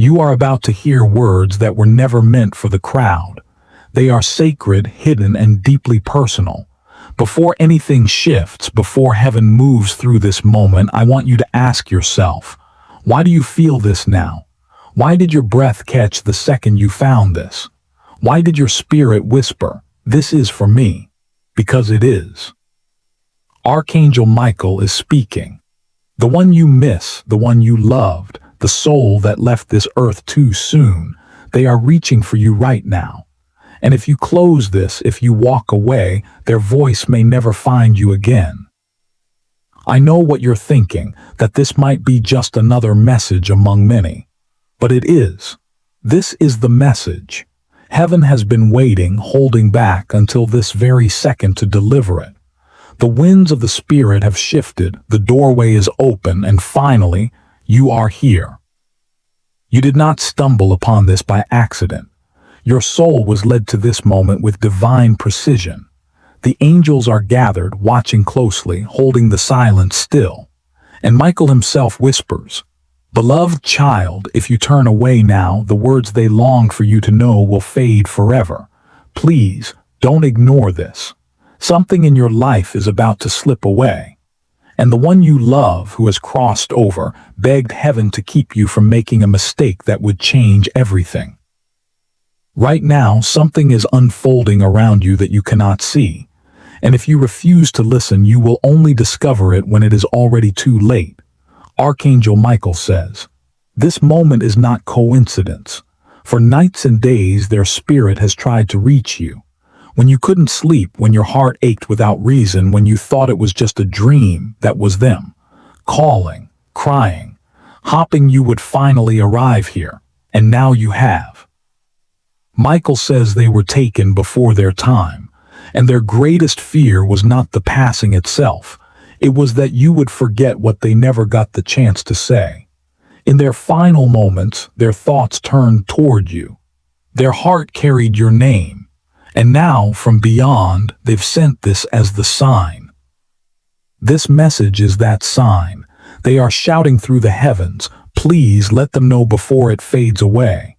You are about to hear words that were never meant for the crowd. They are sacred, hidden, and deeply personal. Before anything shifts, before heaven moves through this moment, I want you to ask yourself, why do you feel this now? Why did your breath catch the second you found this? Why did your spirit whisper, "This is for me"? Because it is. Archangel Michael is speaking. The one you miss, the one you loved, the soul that left this earth too soon, they are reaching for you right now. And if you close this, if you walk away, their voice may never find you again. I know what you're thinking, that this might be just another message among many. But it is. This is the message. Heaven has been waiting, holding back until this very second to deliver it. The winds of the Spirit have shifted, the doorway is open, and finally, you are here. You did not stumble upon this by accident. Your soul was led to this moment with divine precision. The angels are gathered, watching closely, holding the silence still. And Michael himself whispers, "Beloved child, if you turn away now, the words they long for you to know will fade forever. Please, don't ignore this. Something in your life is about to slip away. And the one you love, who has crossed over, begged heaven to keep you from making a mistake that would change everything. Right now, something is unfolding around you that you cannot see. And if you refuse to listen, you will only discover it when it is already too late." Archangel Michael says, "This moment is not coincidence. For nights and days, their spirit has tried to reach you. When you couldn't sleep, when your heart ached without reason, when you thought it was just a dream, that was them. Calling, crying, hoping you would finally arrive here. And now you have." Michael says they were taken before their time, and their greatest fear was not the passing itself. It was that you would forget what they never got the chance to say. In their final moments, their thoughts turned toward you. Their heart carried your name, and now, from beyond, they've sent this as the sign. This message is that sign. They are shouting through the heavens, "Please let them know before it fades away."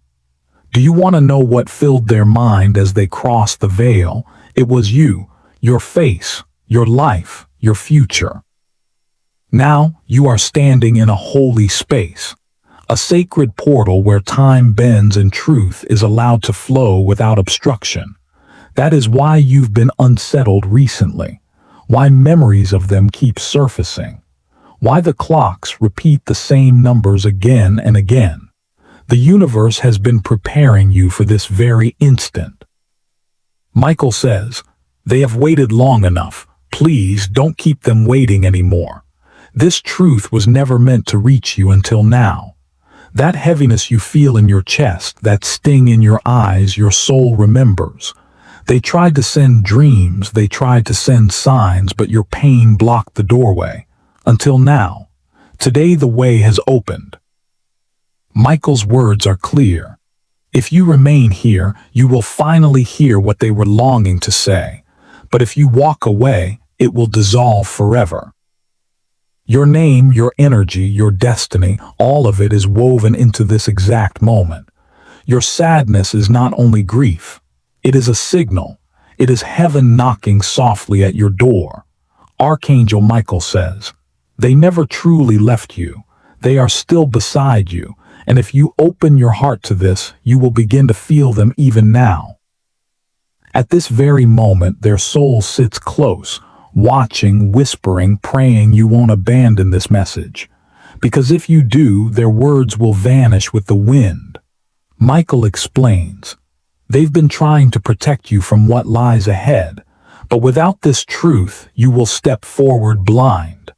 Do you want to know what filled their mind as they crossed the veil? It was you, your face, your life, your future. Now you are standing in a holy space, a sacred portal where time bends and truth is allowed to flow without obstruction. That is why you've been unsettled recently, why memories of them keep surfacing, why the clocks repeat the same numbers again and again. The universe has been preparing you for this very instant. Michael says, "They have waited long enough. Please don't keep them waiting anymore. This truth was never meant to reach you until now. That heaviness you feel in your chest, that sting in your eyes, your soul remembers. They tried to send dreams, they tried to send signs, but your pain blocked the doorway. Until now. Today the way has opened." Michael's words are clear. If you remain here, you will finally hear what they were longing to say. But if you walk away, it will dissolve forever. Your name, your energy, your destiny, all of it is woven into this exact moment. Your sadness is not only grief. It is a signal. It is heaven knocking softly at your door. Archangel Michael says, "They never truly left you. They are still beside you. And if you open your heart to this, you will begin to feel them even now." At this very moment, their soul sits close, watching, whispering, praying you won't abandon this message. Because if you do, their words will vanish with the wind. Michael explains, "They've been trying to protect you from what lies ahead, but without this truth, you will step forward blind.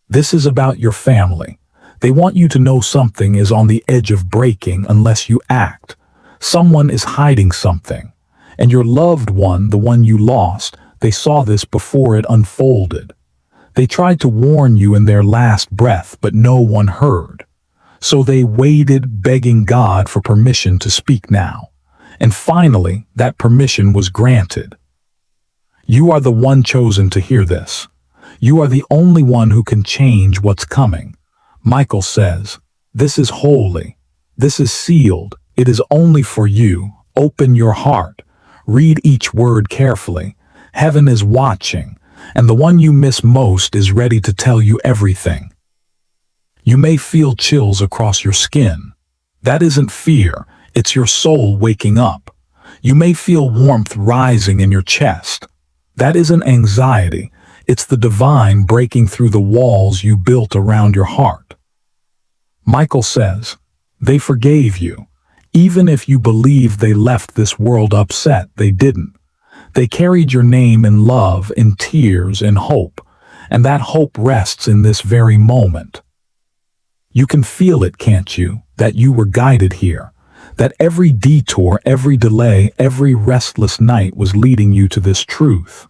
This is about your family. They want you to know something is on the edge of breaking unless you act. Someone is hiding something. And your loved one, the one you lost, they saw this before it unfolded. They tried to warn you in their last breath, but no one heard. So they waited, begging God for permission to speak now. And finally, that permission was granted. You are the one chosen to hear this. You are the only one who can change what's coming." Michael says, "This is holy. This is sealed. It is only for you. Open your heart. Read each word carefully. Heaven is watching, and the one you miss most is ready to tell you everything. You may feel chills across your skin. That isn't fear, it's your soul waking up. You may feel warmth rising in your chest. That isn't anxiety, it's the divine breaking through the walls you built around your heart. Michael says, they forgave you. Even if you believe they left this world upset, they didn't. They carried your name in love, in tears, in hope, and that hope rests in this very moment. You can feel it, can't you, that you were guided here, that every detour, every delay, every restless night was leading you to this truth.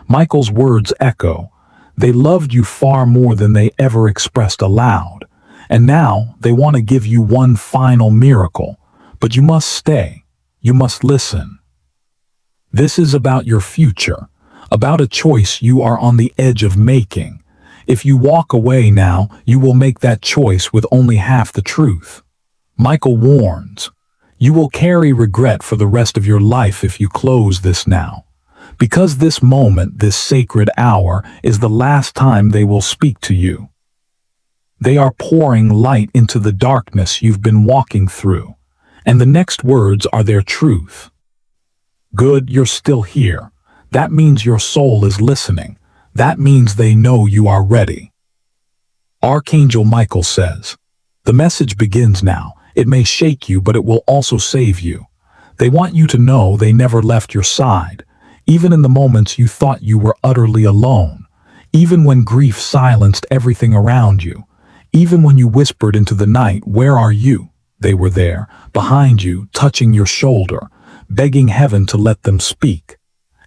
Michael's words echo. They loved you far more than they ever expressed aloud, and now they want to give you one final miracle, but you must stay, you must listen. This is about your future, about a choice you are on the edge of making. If you walk away now, you will make that choice with only half the truth. Michael warns, you will carry regret for the rest of your life if you close this now. Because this moment, this sacred hour, is the last time they will speak to you. They are pouring light into the darkness you've been walking through, and the next words are their truth. Good, you're still here. That means your soul is listening. That means they know you are ready. Archangel Michael says, the message begins now. It may shake you, but it will also save you. They want you to know they never left your side, even in the moments you thought you were utterly alone, even when grief silenced everything around you, even when you whispered into the night, where are you? They were there, behind you, touching your shoulder, begging heaven to let them speak.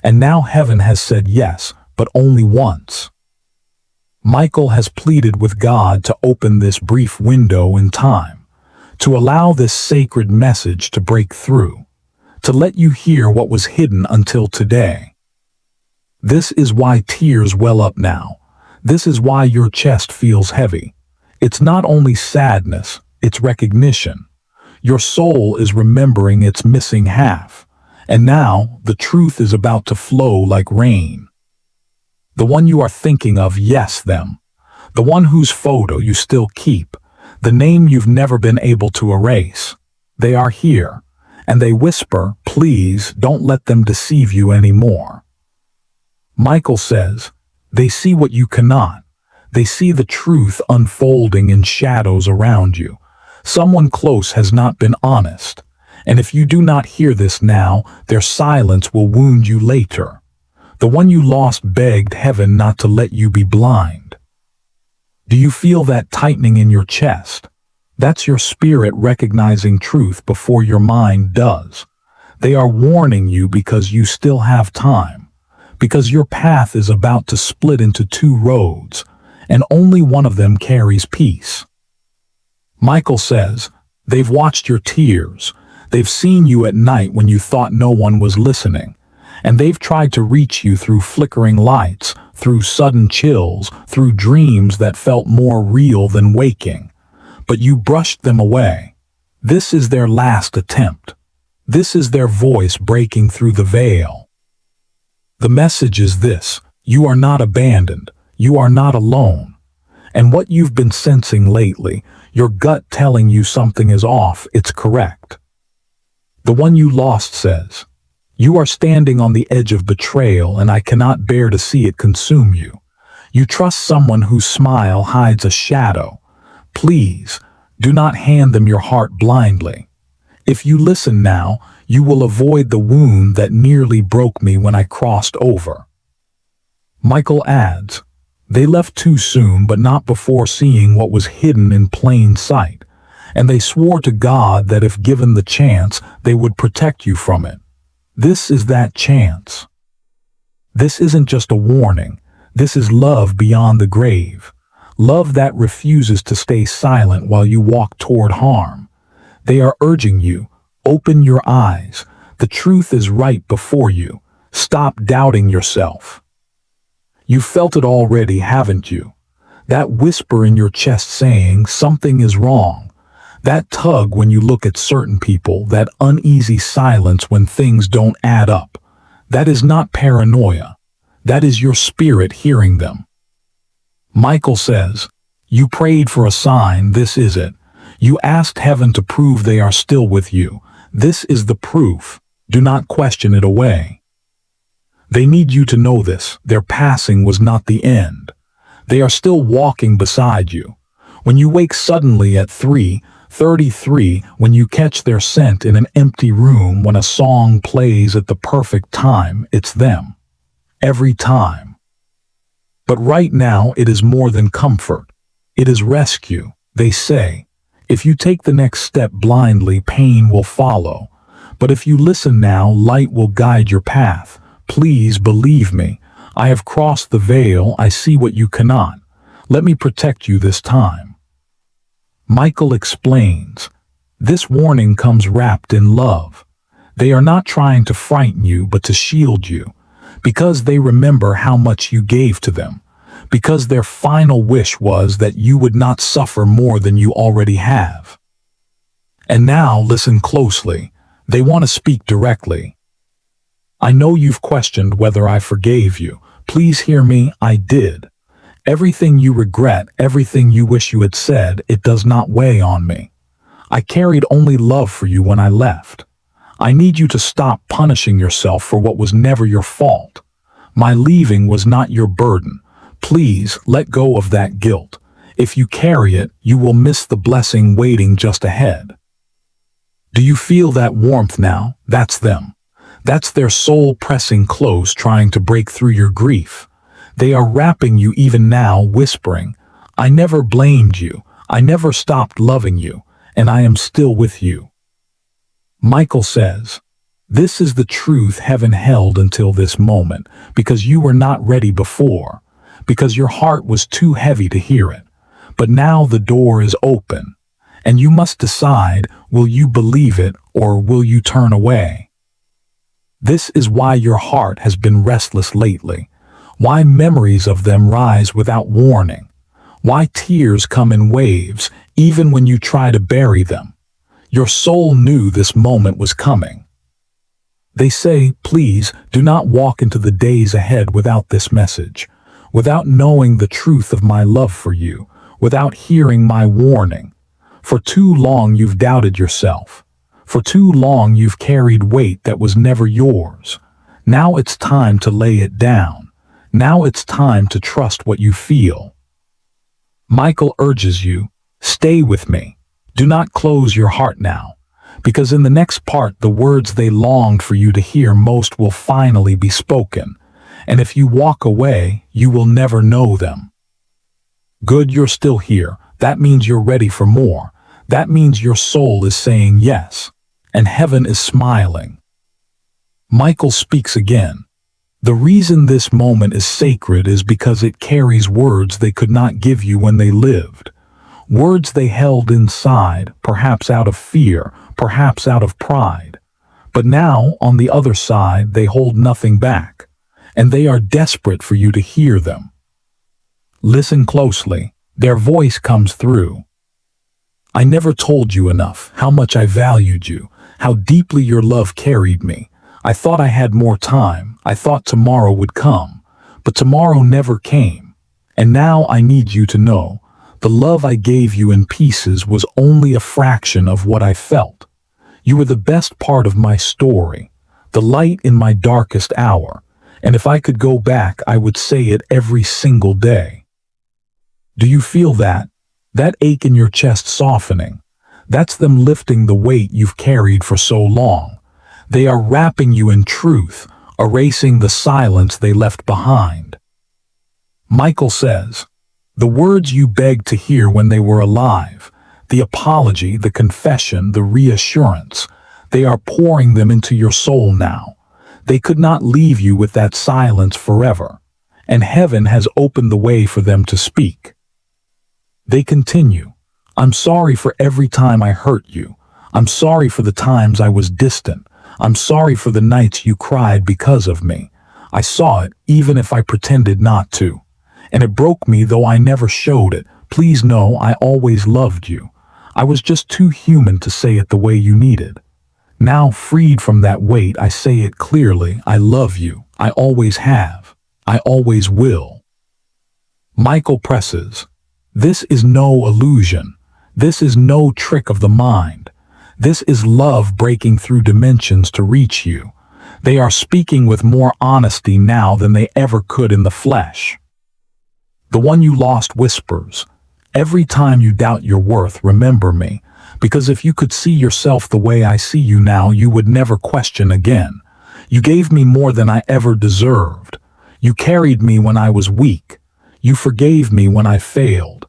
And now heaven has said yes, but only once. Michael has pleaded with God to open this brief window in time, to allow this sacred message to break through, to let you hear what was hidden until today. This is why tears well up now. This is why your chest feels heavy. It's not only sadness, it's recognition. Your soul is remembering its missing half, and now the truth is about to flow like rain. The one you are thinking of, yes, them. The one whose photo you still keep. The name you've never been able to erase. They are here, and they whisper, please don't let them deceive you anymore. Michael says, they see what you cannot. They see the truth unfolding in shadows around you. Someone close has not been honest, and if you do not hear this now, their silence will wound you later. The one you lost begged heaven not to let you be blind. Do you feel that tightening in your chest? That's your spirit recognizing truth before your mind does. They are warning you because you still have time, because your path is about to split into two roads, and only one of them carries peace. Michael says, they've watched your tears. They've seen you at night when you thought no one was listening. And they've tried to reach you through flickering lights, through sudden chills, through dreams that felt more real than waking. But you brushed them away. This is their last attempt. This is their voice breaking through the veil. The message is this: you are not abandoned. You are not alone. And what you've been sensing lately, your gut telling you something is off, it's correct. The one you lost says, you are standing on the edge of betrayal, and I cannot bear to see it consume you. You trust someone whose smile hides a shadow. Please, do not hand them your heart blindly. If you listen now, you will avoid the wound that nearly broke me when I crossed over. Michael adds, they left too soon, but not before seeing what was hidden in plain sight, and they swore to God that if given the chance, they would protect you from it. This is that chance. This isn't just a warning. This is love beyond the grave. Love that refuses to stay silent while you walk toward harm. They are urging you, open your eyes. The truth is right before you. Stop doubting yourself. You felt it already, haven't you? That whisper in your chest saying something is wrong. That tug when you look at certain people, that uneasy silence when things don't add up. That is not paranoia. That is your spirit hearing them. Michael says, "You prayed for a sign, this is it. You asked heaven to prove they are still with you. This is the proof. Do not question it away." They need you to know this. Their passing was not the end. They are still walking beside you. When you wake suddenly at 3:33, when you catch their scent in an empty room, when a song plays at the perfect time, it's them. Every time. But right now it is more than comfort. It is rescue. They say, if you take the next step blindly, pain will follow. But if you listen now, light will guide your path. Please believe me. I have crossed the veil. I see what you cannot. Let me protect you this time. Michael explains, this warning comes wrapped in love. They are not trying to frighten you, but to shield you. Because they remember how much you gave to them. Because their final wish was that you would not suffer more than you already have. And now listen closely. They want to speak directly. I know you've questioned whether I forgave you. Please hear me, I did. Everything you regret, everything you wish you had said, it does not weigh on me. I carried only love for you when I left. I need you to stop punishing yourself for what was never your fault. My leaving was not your burden. Please let go of that guilt. If you carry it, you will miss the blessing waiting just ahead. Do you feel that warmth now? That's them. That's their soul pressing close, trying to break through your grief. They are wrapping you even now, whispering, I never blamed you. I never stopped loving you, and I am still with you. Michael says, this is the truth heaven held until this moment, because you were not ready before, because your heart was too heavy to hear it. But now the door is open, and you must decide, will you believe it or will you turn away? This is why your heart has been restless lately, why memories of them rise without warning, why tears come in waves even when you try to bury them. Your soul knew this moment was coming. They say, please do not walk into the days ahead without this message, without knowing the truth of my love for you, without hearing my warning. For too long you've doubted yourself. For too long you've carried weight that was never yours. Now it's time to lay it down. Now it's time to trust what you feel. Michael urges you, stay with me. Do not close your heart now, because in the next part the words they longed for you to hear most will finally be spoken, and if you walk away, you will never know them. Good, you're still here. That means you're ready for more. That means your soul is saying yes, and heaven is smiling. Michael speaks again. The reason this moment is sacred is because it carries words they could not give you when they lived. Words they held inside, perhaps out of fear, perhaps out of pride. But now, on the other side, they hold nothing back, and they are desperate for you to hear them. Listen closely. Their voice comes through. I never told you enough how much I valued you, how deeply your love carried me. I thought I had more time. I thought tomorrow would come, but tomorrow never came. And now I need you to know, the love I gave you in pieces was only a fraction of what I felt. You were the best part of my story, the light in my darkest hour, and if I could go back, I would say it every single day. Do you feel that? That ache in your chest softening? That's them lifting the weight you've carried for so long. They are wrapping you in truth, erasing the silence they left behind. Michael says, the words you begged to hear when they were alive, the apology, the confession, the reassurance, they are pouring them into your soul now. They could not leave you with that silence forever, and heaven has opened the way for them to speak. They continue, I'm sorry for every time I hurt you. I'm sorry for the times I was distant. I'm sorry for the nights you cried because of me. I saw it, even if I pretended not to. And it broke me, though I never showed it. Please know I always loved you. I was just too human to say it the way you needed. Now, freed from that weight, I say it clearly. I love you. I always have. I always will. Michael presses. This is no illusion. This is no trick of the mind. This is love breaking through dimensions to reach you. They are speaking with more honesty now than they ever could in the flesh. The one you lost whispers, every time you doubt your worth, remember me, because if you could see yourself the way I see you now, you would never question again. You gave me more than I ever deserved. You carried me when I was weak. You forgave me when I failed.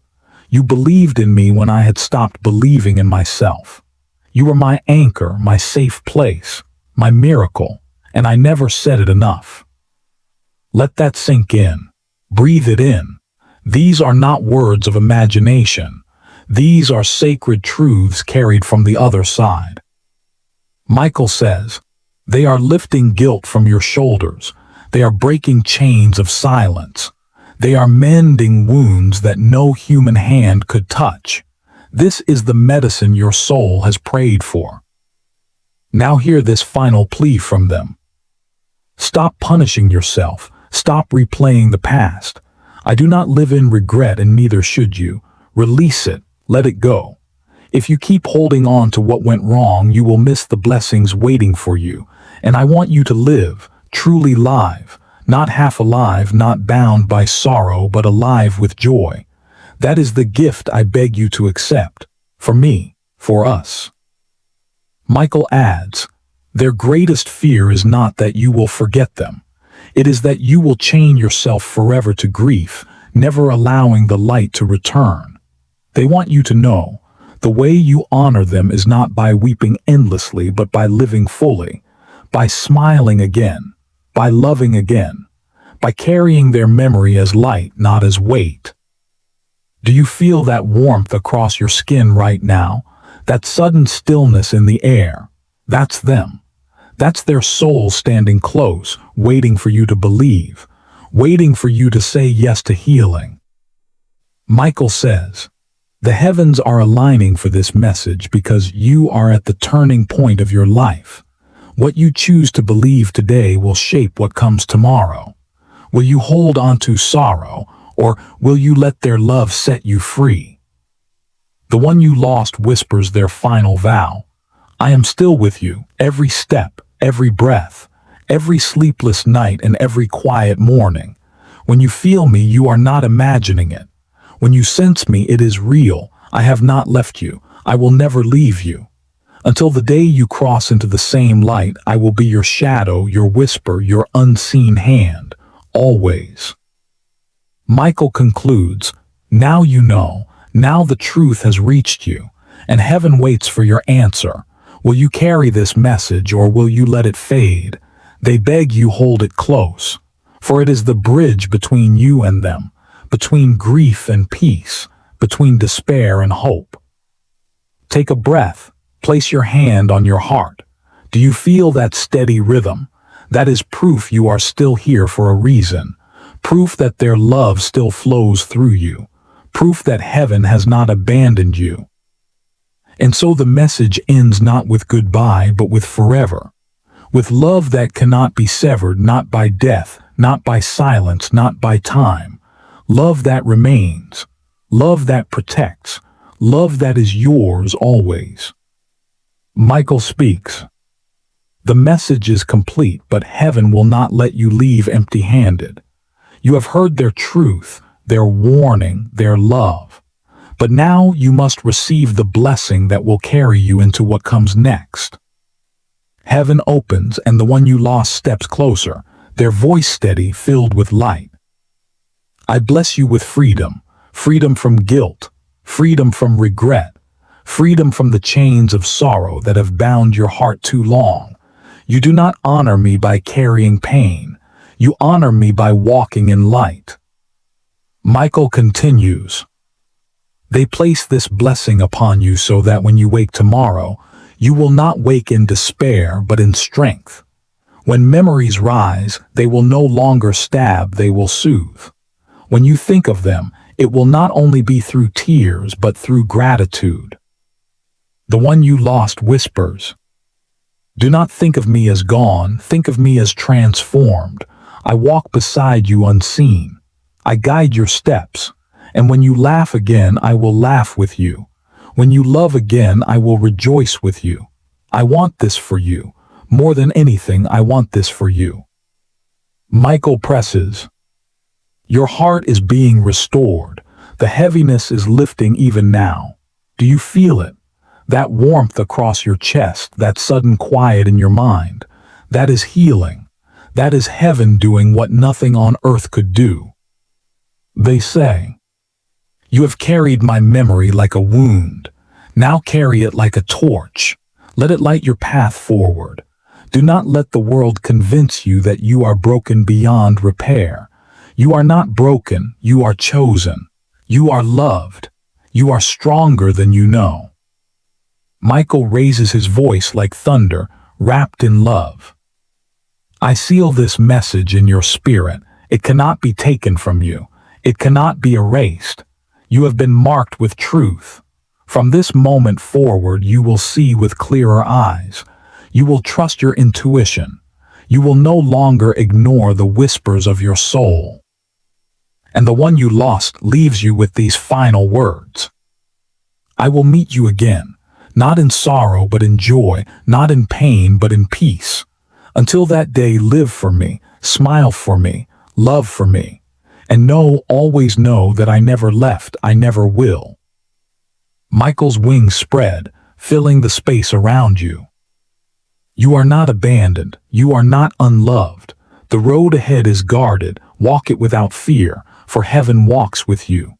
You believed in me when I had stopped believing in myself. You were my anchor, my safe place, my miracle, and I never said it enough. Let that sink in. Breathe it in. These are not words of imagination. These are sacred truths carried from the other side. Michael says, they are lifting guilt from your shoulders. They are breaking chains of silence. They are mending wounds that no human hand could touch. This is the medicine your soul has prayed for. Now hear this final plea from them. Stop punishing yourself. Stop replaying the past. I do not live in regret, and neither should you. Release it. Let it go. If you keep holding on to what went wrong, you will miss the blessings waiting for you. And I want you to live, truly live, not half alive, not bound by sorrow, but alive with joy. That is the gift I beg you to accept. For me, for us. Michael adds, their greatest fear is not that you will forget them. It is that you will chain yourself forever to grief, never allowing the light to return. They want you to know, the way you honor them is not by weeping endlessly, but by living fully, by smiling again, by loving again, by carrying their memory as light, not as weight. Do you feel that warmth across your skin right now? That sudden stillness in the air? That's them. That's their soul standing close, waiting for you to believe, waiting for you to say yes to healing. Michael says, the heavens are aligning for this message because you are at the turning point of your life. What you choose to believe today will shape what comes tomorrow. Will you hold on to sorrow, or will you let their love set you free? The one you lost whispers their final vow. I am still with you, every step, every breath, every sleepless night, and every quiet morning. When you feel me, you are not imagining it. When you sense me, it is real. I have not left you. I will never leave you. Until the day you cross into the same light, I will be your shadow, your whisper, your unseen hand, always. Michael concludes, now you know, now the truth has reached you, and heaven waits for your answer. Will you carry this message, or will you let it fade? They beg you hold it close, for it is the bridge between you and them, between grief and peace, between despair and hope. Take a breath. Place your hand on your heart. Do you feel that steady rhythm? That is proof you are still here for a reason. Proof that their love still flows through you. Proof that heaven has not abandoned you. And so the message ends not with goodbye, but with forever. With love that cannot be severed, not by death, not by silence, not by time. Love that remains. Love that protects. Love that is yours always. Michael speaks. The message is complete, but heaven will not let you leave empty-handed. You have heard their truth, their warning, their love. But now you must receive the blessing that will carry you into what comes next. Heaven opens, and the one you lost steps closer, their voice steady, filled with light. I bless you with freedom, freedom from guilt, freedom from regret, freedom from the chains of sorrow that have bound your heart too long. You do not honor me by carrying pain. You honor me by walking in light. Michael continues. They place this blessing upon you so that when you wake tomorrow, you will not wake in despair, but in strength. When memories rise, they will no longer stab, they will soothe. When you think of them, it will not only be through tears, but through gratitude. The one you lost whispers, "Do not think of me as gone, think of me as transformed. I walk beside you unseen. I guide your steps. And when you laugh again, I will laugh with you. When you love again, I will rejoice with you. I want this for you. More than anything, I want this for you." Michael presses. Your heart is being restored. The heaviness is lifting even now. Do you feel it? That warmth across your chest, that sudden quiet in your mind. That is healing. That is heaven doing what nothing on earth could do. They say, "You have carried my memory like a wound. Now carry it like a torch. Let it light your path forward. Do not let the world convince you that you are broken beyond repair. You are not broken, you are chosen. You are loved. You are stronger than you know." Michael raises his voice like thunder, wrapped in love. "I seal this message in your spirit. It cannot be taken from you. It cannot be erased. You have been marked with truth. From this moment forward, you will see with clearer eyes. You will trust your intuition. You will no longer ignore the whispers of your soul." And the one you lost leaves you with these final words. "I will meet you again. Not in sorrow, but in joy, not in pain, but in peace. Until that day, live for me, smile for me, love for me. And know, always know that I never left, I never will." Michael's wings spread, filling the space around you. You are not abandoned, you are not unloved. The road ahead is guarded, walk it without fear, for heaven walks with you.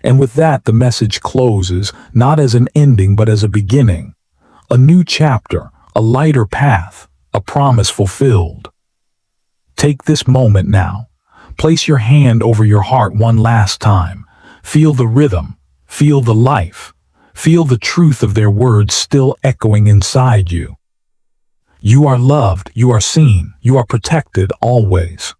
And with that, the message closes, not as an ending, but as a beginning. A new chapter, a lighter path, a promise fulfilled. Take this moment now. Place your hand over your heart one last time. Feel the rhythm, feel the life, feel the truth of their words still echoing inside you. You are loved, you are seen, you are protected always.